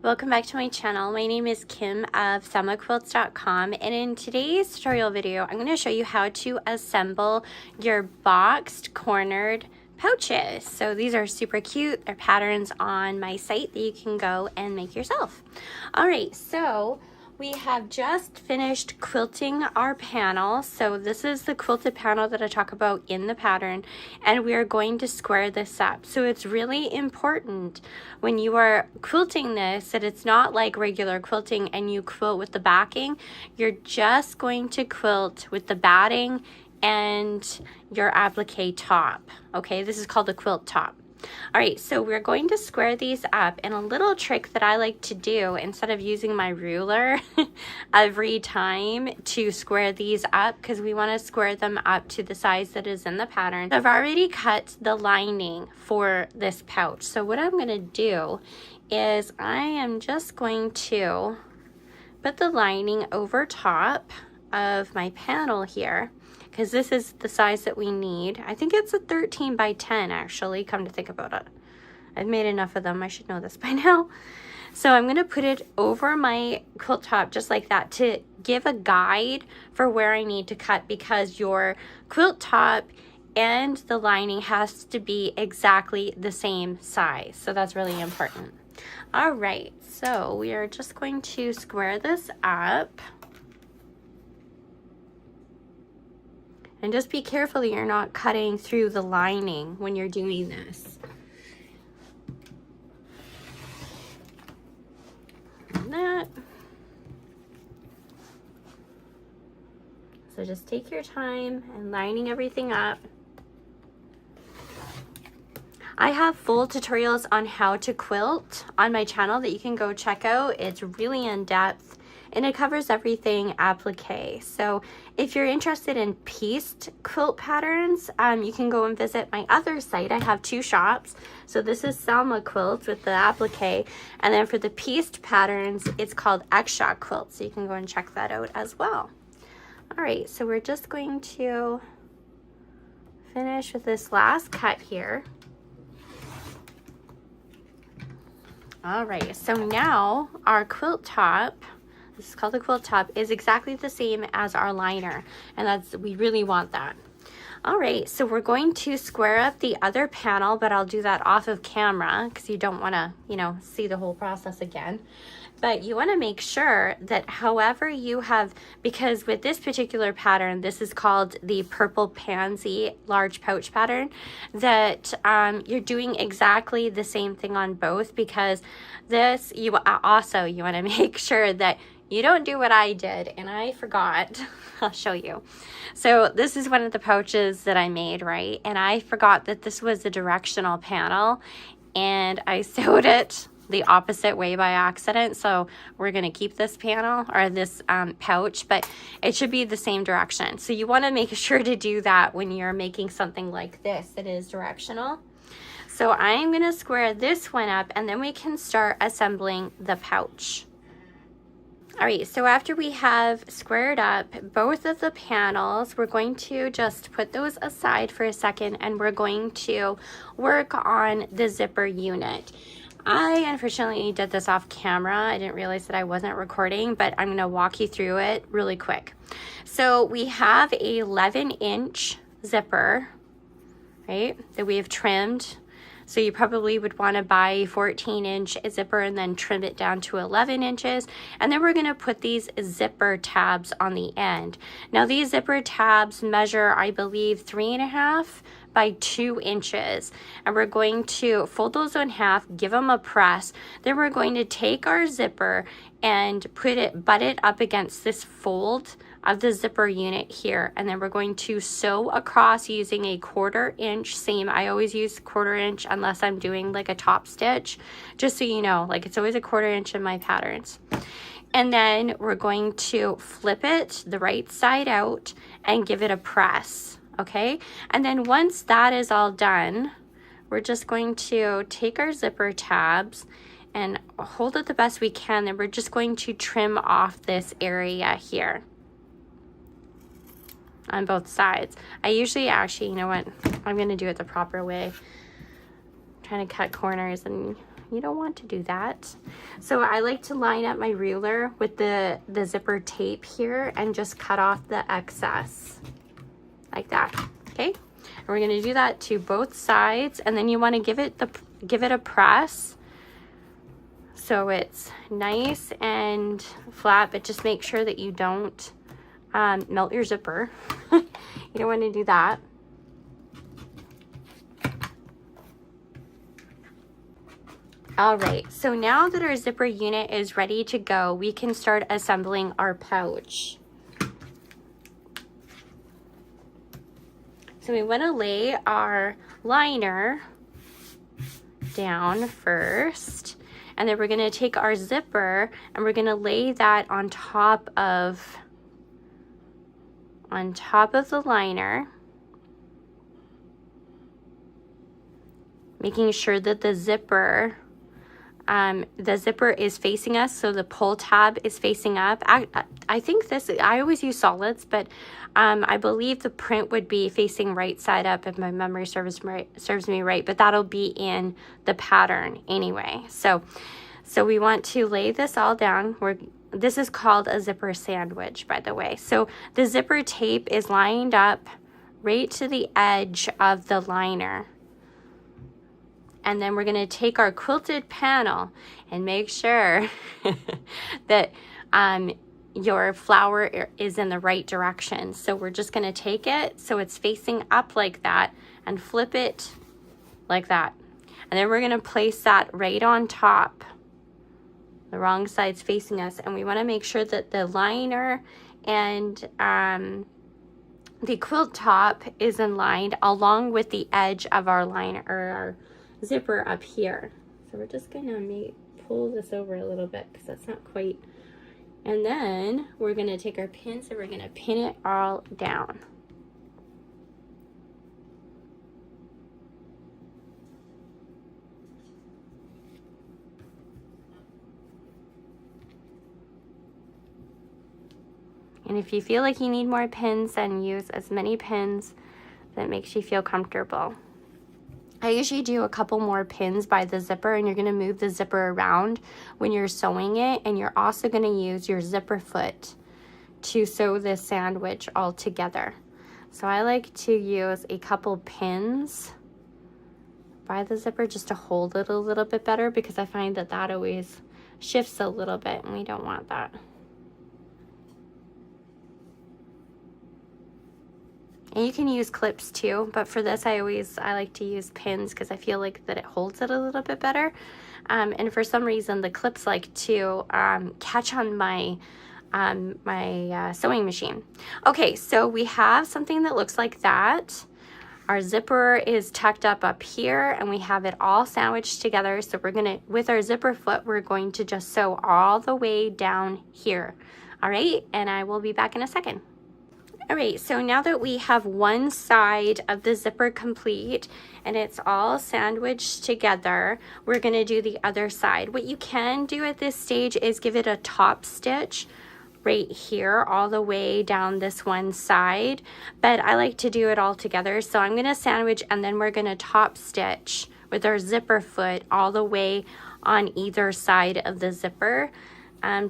Welcome back to my channel. My name is Kim of selmaquilts.com, and in today's tutorial video I'm going to show you how to assemble your boxed cornered pouches. So these are super cute. They're patterns on my site that you can go and make yourself. Alright, so we have just finished quilting our panel. So this is the quilted panel that I talk about in the pattern, and we are going to square this up. So it's really important when you are quilting this that it's not like regular quilting and you quilt with the backing. You're just going to quilt with the batting and your applique top. Okay, this is called the quilt top. All right, so we're going to square these up, and a little trick that I like to do instead of using my ruler every time to square these up, because we want to square them up to the size that is in the pattern. I've already cut the lining for this pouch. So what I'm going to do is I am just going to put the lining over top of my panel here, because this is the size that we need. I think it's a 13 by 10 actually, come to think about it. I've made enough of them, I should know this by now. So I'm gonna put it over my quilt top just like that to give a guide for where I need to cut, because your quilt top and the lining has to be exactly the same size. So that's really important. All right, so we are just going to square this up. And just be careful that you're not cutting through the lining when you're doing this. And that. So just take your time and lining everything up. I have full tutorials on how to quilt on my channel that you can go check out. It's really in depth, and it covers everything applique. So if you're interested in pieced quilt patterns, you can go and visit my other site. I have two shops. So this is Selma Quilts with the applique, and then for the pieced patterns, it's called X-Shot Quilts. So you can go and check that out as well. All right, so we're just going to finish with this last cut here. All right, so now our quilt top, this is called the quilt top, is exactly the same as our liner, and we really want that. All right, so we're going to square up the other panel, but I'll do that off of camera because you don't want to, see the whole process again. But you want to make sure that however you have, because with this particular pattern, this is called the purple pansy large pouch pattern, that you're doing exactly the same thing on both, because this, you want to make sure that you don't do what I did, and I forgot. I'll show you. So this is one of the pouches that I made, right? And I forgot that this was a directional panel, and I sewed it the opposite way by accident. So we're going to keep this panel, or this pouch, but it should be the same direction. So you want to make sure to do that when you're making something like this that is directional. So I'm going to square this one up, and then we can start assembling the pouch. All right, so after we have squared up both of the panels, we're going to just put those aside for a second, and we're going to work on the zipper unit. I unfortunately did this off camera. I didn't realize that I wasn't recording, but I'm going to walk you through it really quick. So we have a 11-inch zipper, right, that we have trimmed. So you probably would want to buy a 14-inch zipper and then trim it down to 11 inches. And then we're going to put these zipper tabs on the end. Now these zipper tabs measure, I believe, 3.5 by 2 inches. And we're going to fold those in half, give them a press. Then we're going to take our zipper and butt it up against this fold of the zipper unit here, and then we're going to sew across using a 1/4 inch seam. I always use 1/4 inch unless I'm doing like a top stitch, just so you know, like it's always a 1/4 inch in my patterns. And then we're going to flip it the right side out and give it a press, okay? And then once that is all done, we're just going to take our zipper tabs and hold it the best we can, and we're just going to trim off this area here on both sides. I usually actually, you know what, I'm going to do it the proper way. I'm trying to cut corners and You don't want to do that. So I like to line up my ruler with the zipper tape here and just cut off the excess like that, okay? And we're gonna do that to both sides, and then you wanna give it a press so it's nice and flat, but just make sure that you don't melt your zipper. You don't wanna do that. All right, so now that our zipper unit is ready to go, we can start assembling our pouch. So we want to lay our liner down first, and then we're going to take our zipper and we're going to lay that on top of the liner, making sure that the zipper is facing us, so the pull tab is facing up. I think this, I always use solids, but I believe the print would be facing right side up if my memory serves me right, but that'll be in the pattern anyway. So we want to lay this all down. This is called a zipper sandwich, by the way. So the zipper tape is lined up right to the edge of the liner. And then we're going to take our quilted panel and make sure that your flower is in the right direction. So we're just going to take it so it's facing up like that and flip it like that. And then we're going to place that right on top. The wrong side's facing us, and we want to make sure that the liner and the quilt top is in line along with the edge of our liner, or our zipper up here. So we're just gonna pull this over a little bit because that's not quite. And then we're gonna take our pins and we're gonna pin it all down. And if you feel like you need more pins, then use as many pins that makes you feel comfortable. I usually do a couple more pins by the zipper, and you're going to move the zipper around when you're sewing it, and you're also going to use your zipper foot to sew this sandwich all together. So I like to use a couple pins by the zipper just to hold it a little bit better, because I find that always shifts a little bit, and we don't want that. And you can use clips too, but for this I like to use pins because I feel like that it holds it a little bit better. And for some reason the clips like to catch on my sewing machine. Okay, so we have something that looks like that. Our zipper is tucked up here, and we have it all sandwiched together. So we're gonna, with our zipper foot, we're going to just sew all the way down here. All right, and I will be back in a second. All right, so now that we have one side of the zipper complete and it's all sandwiched together, we're gonna do the other side. What you can do at this stage is give it a top stitch right here all the way down this one side, but I like to do it all together. So I'm gonna sandwich and then we're gonna top stitch with our zipper foot all the way on either side of the zipper.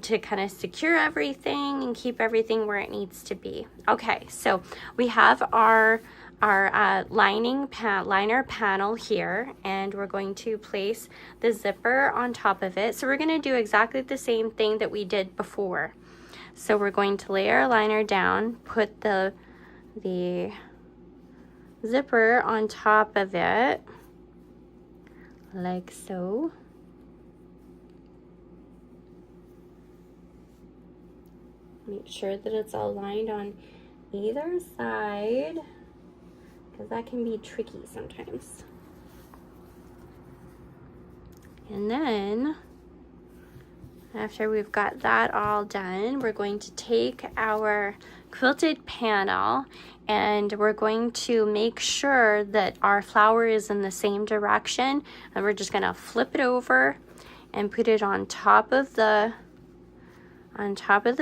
To kind of secure everything and keep everything where it needs to be. Okay, so we have our liner panel here, and we're going to place the zipper on top of it. So we're going to do exactly the same thing that we did before. So we're going to lay our liner down, put the zipper on top of it, like so. Make sure that it's all lined on either side, because that can be tricky sometimes. And then after we've got that all done, we're going to take our quilted panel and we're going to make sure that our flower is in the same direction, and we're just going to flip it over and put it on top of the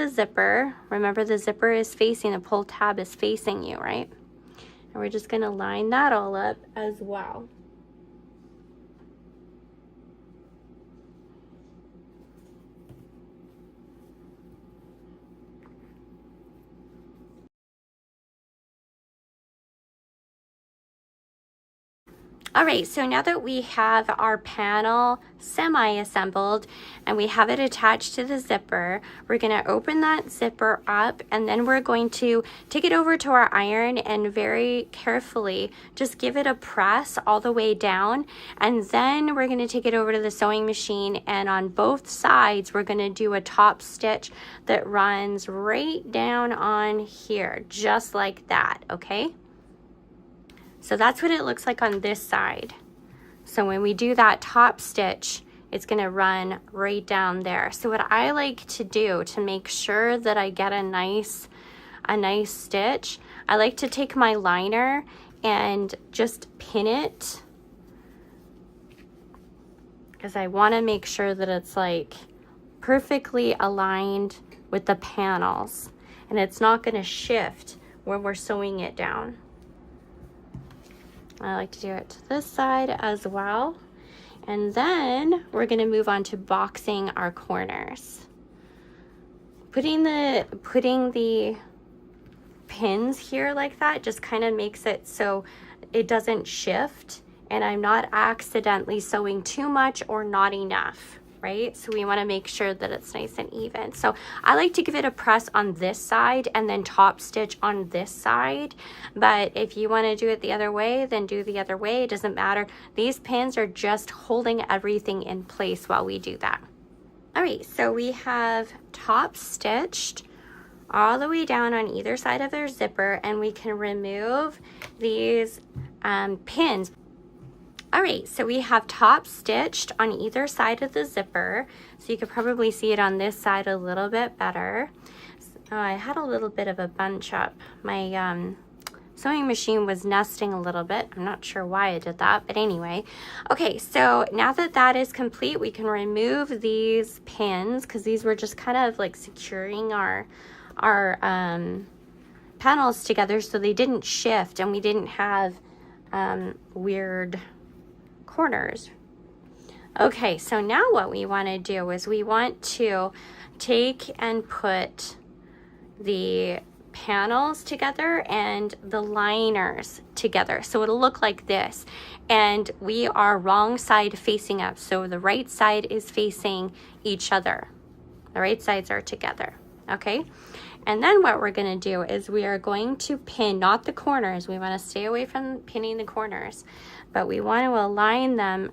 zipper. Remember, the zipper is facing, the pull tab is facing you, right? And we're just going to line that all up as well. All right, so now that we have our panel semi-assembled and we have it attached to the zipper, we're gonna open that zipper up, and then we're going to take it over to our iron and very carefully just give it a press all the way down. And then we're gonna take it over to the sewing machine, and on both sides, we're gonna do a top stitch that runs right down on here, just like that, okay? So that's what it looks like on this side. So when we do that top stitch, it's gonna run right down there. So what I like to do to make sure that I get a nice stitch, I like to take my liner and just pin it, because I wanna make sure that it's like perfectly aligned with the panels and it's not gonna shift when we're sewing it down. I like to do it to this side as well. And then we're gonna move on to boxing our corners. Putting the pins here like that just kind of makes it so it doesn't shift and I'm not accidentally sewing too much or not enough, right? So we wanna make sure that it's nice and even. So I like to give it a press on this side and then top stitch on this side. But if you wanna do it the other way, then do the other way, it doesn't matter. These pins are just holding everything in place while we do that. All right, so we have top stitched all the way down on either side of their zipper, and we can remove these pins. All right, so we have top stitched on either side of the zipper. So you could probably see it on this side a little bit better. Oh, I had a little bit of a bunch up. My sewing machine was nesting a little bit. I'm not sure why I did that, but anyway. Okay, so now that that is complete, we can remove these pins because these were just kind of like securing our panels together so they didn't shift and we didn't have weird corners. Okay, so now what we want to do is we want to take and put the panels together and the liners together. So it'll look like this. And we are wrong side facing up. So the right side is facing each other. The right sides are together. Okay. And then what we're going to do is we are going to pin, not the corners. We want to stay away from pinning the corners, but we want to align them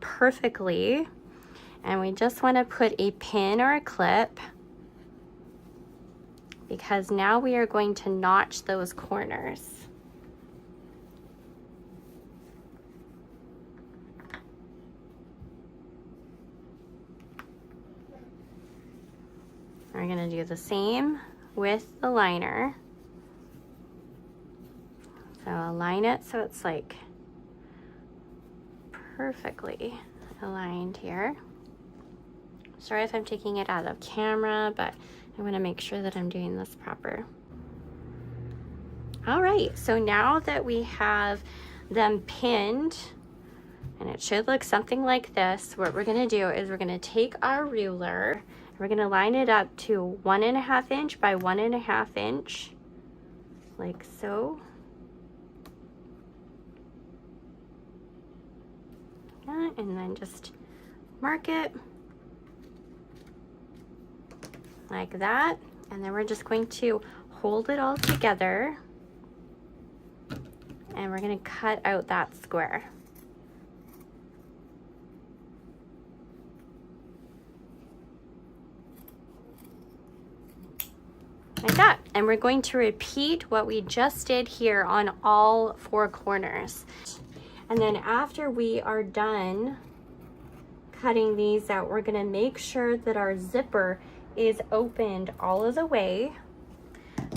perfectly. And we just want to put a pin or a clip because now we are going to notch those corners. We're going to do the same with the liner. So align it so it's like perfectly aligned here. Sorry if I'm taking it out of camera, but I want to make sure that I'm doing this proper. All right, so now that we have them pinned, and it should look something like this, what we're going to do is we're going to take our ruler. We're going to line it up to 1.5 inch by 1.5 inch, like so. Yeah, and then just mark it like that. And then we're just going to hold it all together. And we're going to cut out that square. Like that. And we're going to repeat what we just did here on all 4 corners. And then after we are done cutting these out, we're going to make sure that our zipper is opened all of the way.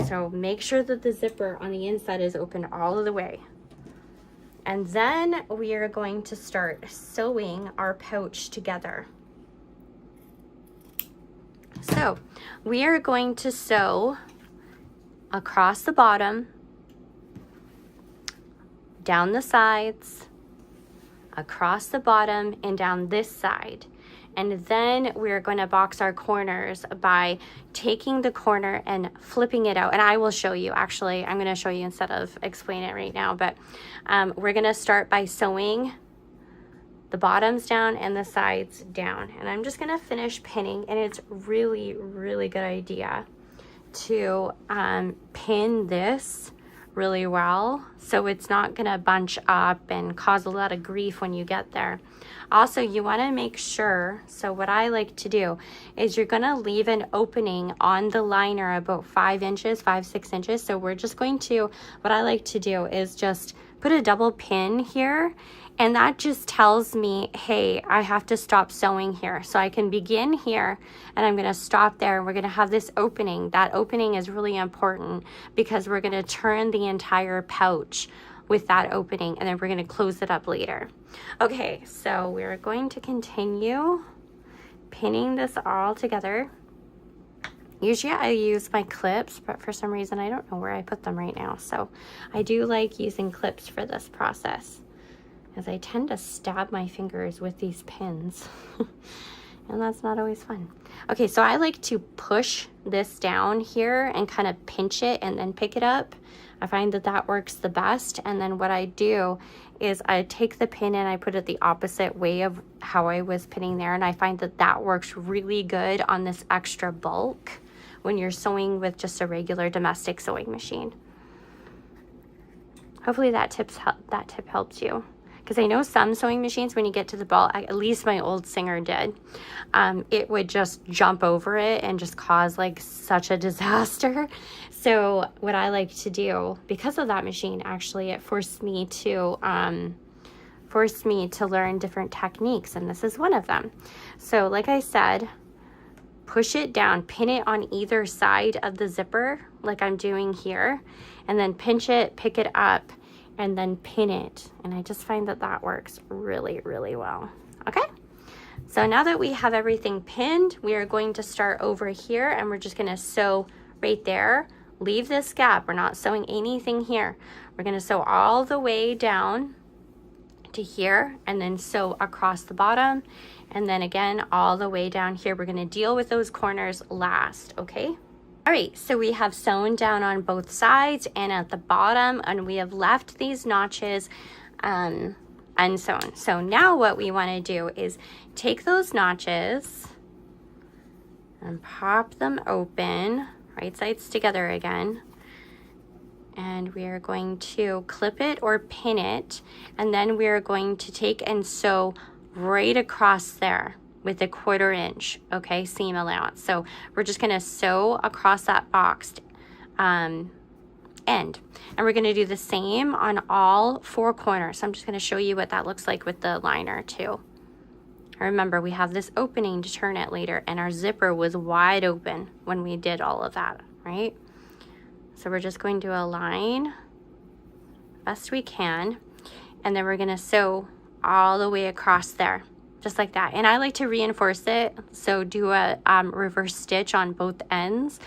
So make sure that the zipper on the inside is open all of the way. And then we are going to start sewing our pouch together. So we are going to sew across the bottom, down the sides, across the bottom, and down this side. And then we're going to box our corners by taking the corner and flipping it out. And I will show you, actually, I'm going to show you instead of explain it right now. But we're going to start by sewing the bottoms down and the sides down. And I'm just going to finish pinning. And it's really, really good idea to pin this really well so it's not going to bunch up and cause a lot of grief when you get there. Also, you want to make sure, so what I like to do is you're going to leave an opening on the liner about 5 inches, 5-6 inches. So we're just going to, what I like to do is just put a double pin here, and that just tells me, hey, I have to stop sewing here. So I can begin here and I'm going to stop there. We're going to have this opening. That opening is really important because we're going to turn the entire pouch with that opening, and then we're going to close it up later. Okay, so we're going to continue pinning this all together. Usually I use my clips, but for some reason I don't know where I put them right now. So I do like using clips for this process, as I tend to stab my fingers with these pins. And that's not always fun. Okay, so I like to push this down here and kind of pinch it and then pick it up. I find that that works the best. And then what I do is I take the pin and I put it the opposite way of how I was pinning there. And I find that that works really good on this extra bulk when you're sewing with just a regular domestic sewing machine. Hopefully that tip helps you. Because I know some sewing machines, when you get to the ball, at least my old Singer did, it would just jump over it and just cause like such a disaster. So what I like to do, because of that machine, actually, it forced me to learn different techniques, and this is one of them. So like I said, push it down, pin it on either side of the zipper, like I'm doing here, and then pinch it, pick it up, and then pin it. And I just find that that works really, really well. Okay, so now that we have everything pinned, we are going to start over here, and we're just going to sew right there. Leave this gap. We're not sewing anything here. We're going to sew all the way down to here, and then sew across the bottom, and then again all the way down here. We're going to deal with those corners last. Okay. All right, so we have sewn down on both sides and at the bottom, and we have left these notches unsewn. So now what we want to do is take those notches and pop them open, right sides together again, and we are going to clip it or pin it, and then we are going to take and sew right across there with a 1/4 inch, okay, seam allowance. So we're just gonna sew across that boxed end, and we're gonna do the same on all 4 corners. So I'm just gonna show you what that looks like with the liner too. Remember, we have this opening to turn it later, and our zipper was wide open when we did all of that, right? So we're just going to align best we can, and then we're gonna sew all the way across there, just like that. And I like to reinforce it, so do a reverse stitch on both ends,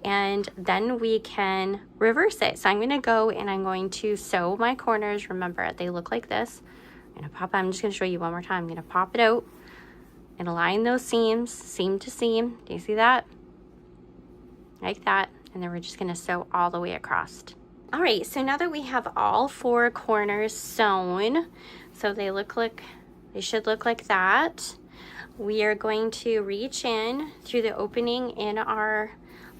and then we can reverse it. So I'm going to go and I'm going to sew my corners. Remember, they look like this. I'm just going to show you one more time. I'm going to pop it out and align those seams, seam to seam. Do you see that? Like that. And then we're just going to sew all the way across. All right, so now that we have all 4 corners sewn, so they should look like that, we are going to reach in through the opening in our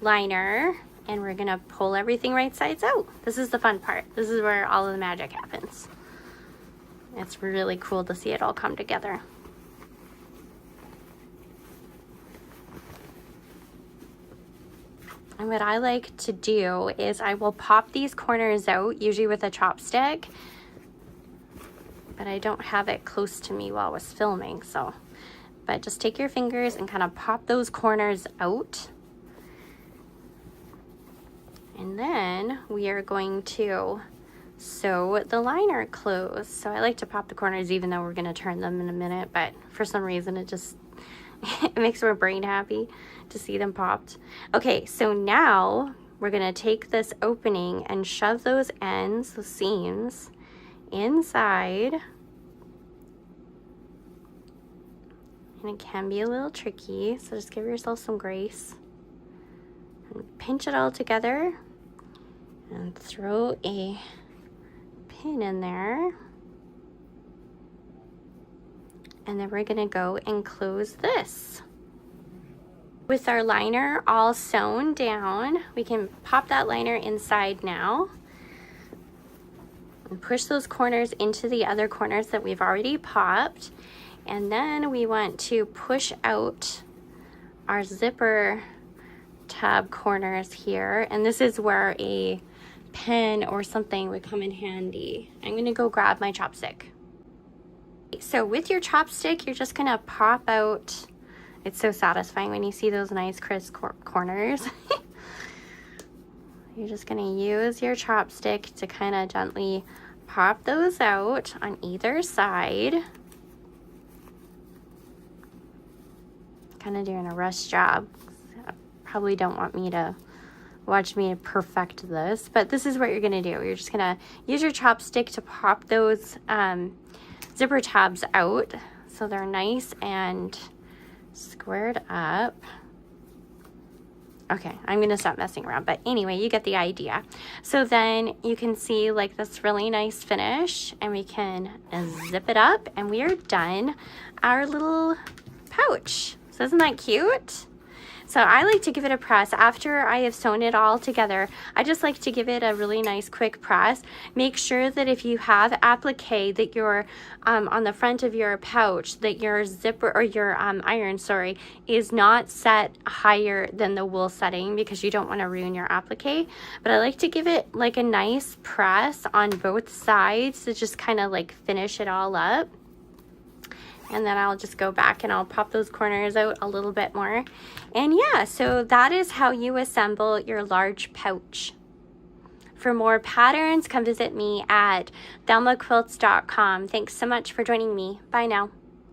liner, and we're going to pull everything right sides out. This is the fun part. This is where all of the magic happens. It's really cool to see it all come together. And what I like to do is I will pop these corners out, usually with a chopstick, but I don't have it close to me while I was filming, so. But just take your fingers and kind of pop those corners out. And then we are going to sew the liner closed. So I like to pop the corners even though we're going to turn them in a minute, but for some reason it just it makes my brain happy to see them popped. Okay, so now we're going to take this opening and shove those ends, the seams, inside and it can be a little tricky, so just give yourself some grace. And pinch it all together and throw a pin in there. And then we're gonna go and close this. With our liner all sewn down, we can pop that liner inside now and push those corners into the other corners that we've already popped. And then we want to push out our zipper tab corners here. And this is where a pen or something would come in handy. I'm gonna go grab my chopstick. So with your chopstick, you're just gonna pop out. It's so satisfying when you see those nice crisp corners. You're just gonna use your chopstick to kind of gently pop those out on either side. Kind of doing a rush job. Probably don't want me to watch me perfect this, but this is what you're gonna do. You're just gonna use your chopstick to pop those zipper tabs out so they're nice and squared up. Okay, I'm gonna stop messing around, but anyway, you get the idea. So then you can see like this really nice finish, and we can zip it up and we are done our little pouch. So isn't that cute? So I like to give it a press after I have sewn it all together. I just like to give it a really nice quick press. Make sure that if you have applique, that you're on the front of your pouch, that your zipper or your iron, sorry, is not set higher than the wool setting, because you don't want to ruin your applique. But I like to give it like a nice press on both sides to just kind of like finish it all up. And then I'll just go back and I'll pop those corners out a little bit more. And yeah, so that is how you assemble your large pouch. For more patterns, come visit me at thelmaquilts.com. Thanks so much for joining me. Bye now.